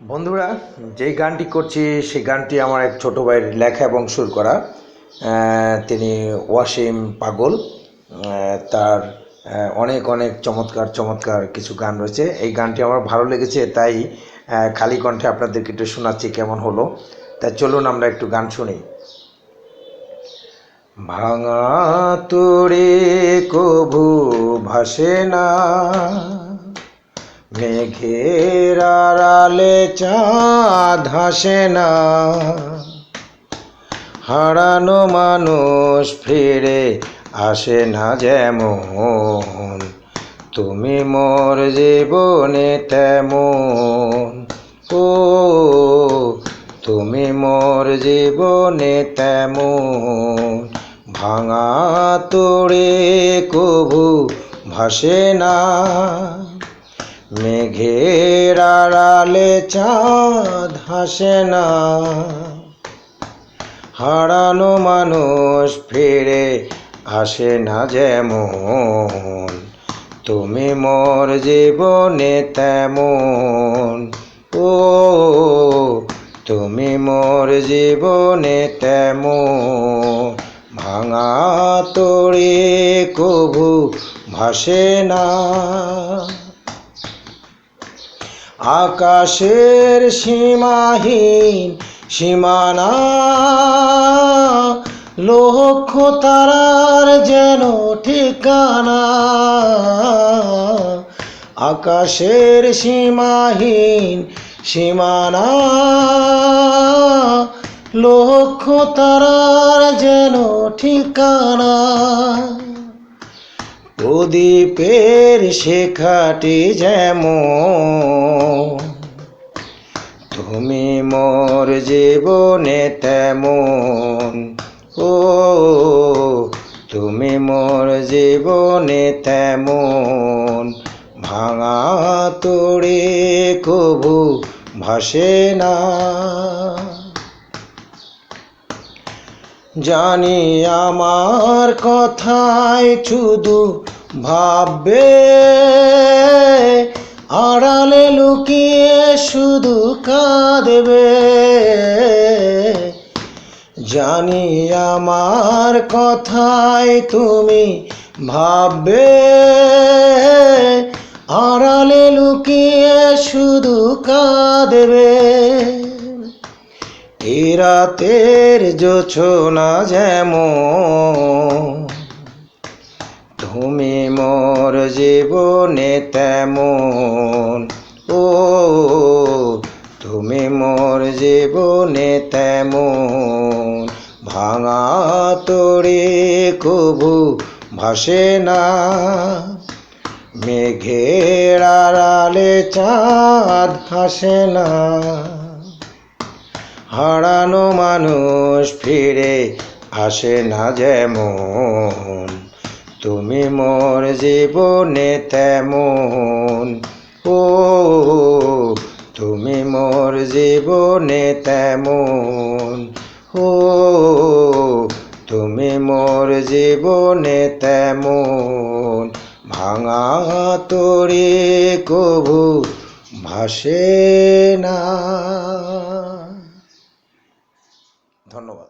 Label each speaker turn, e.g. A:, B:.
A: বন্ধুরা, যেই গানটি করছি সেই গানটি আমার এক ছোটো ভাইয়ের লেখা এবং সুর করা। তিনি ওয়াসিম পাগল। তার অনেক অনেক চমৎকার চমৎকার কিছু গান রয়েছে। এই গানটি আমার ভালো লেগেছে, তাই খালি কণ্ঠে আপনাদেরকে একটু শোনাচ্ছি কেমন হলো। তাই চলুন আমরা একটু গান শুনি। ভাঙা তোরে কভু ভাসে না, মেঘের আড়ালে চাঁদ হাসে না, হারানো মানুষ ফিরে আসে না যেমন, তুমি মোর জীবনে তেমন। ও তুমি মোর জীবনে তেমন, ভাঙা তোরে কভু ভাসে না, মেঘের আড়ালে চাঁদ হাসে না, হারানো মানুষ ফিরে আসে না যেমন, তুমি মোর জীবনে তেমন। ও তুমি মোর জীবনে তেমন, ভাঙা তোরে কভু ভাসে না। আকাশের সীমাহীন সীমানা, লক্ষ তারার যেন ঠিকানা। আকাশের সীমাহীন সীমানা, লক্ষ তারার যেন ঠিকানা। প্রদীপের শেখাটি যেমন, তুমি মোর জীবনে তেমন। ও তুমি মোর জীবনে তেমন, ভাঙা তোরে কভু ভাসে না। জানি আমার কথায় শুধু ভাববে, আড়ালে লুকিয়ে শুধু কাঁদবে। জানি আমার কথায় তুমি ভাববে, আড়ালে লুকিয়ে শুধু কাঁদবে। এই রাতের জোছনা যেমন, তুমি মোর জীবনে তেমন। ও তুমি মোর জীবনে তেমন, ভাঙা তোরে কভু ভাসে না, মেঘের আড়ালে চাঁদ হাসে না, হারানো মানুষ ফিরে আসে না যেমন, তুমি মোর জীবনে তেমন। ও তুমি মোর জীবনে তেমন। ও তুমি মোর জীবনে তেমন, ভাঙা তোরে কভু ভাসে না। ধন্যবাদ।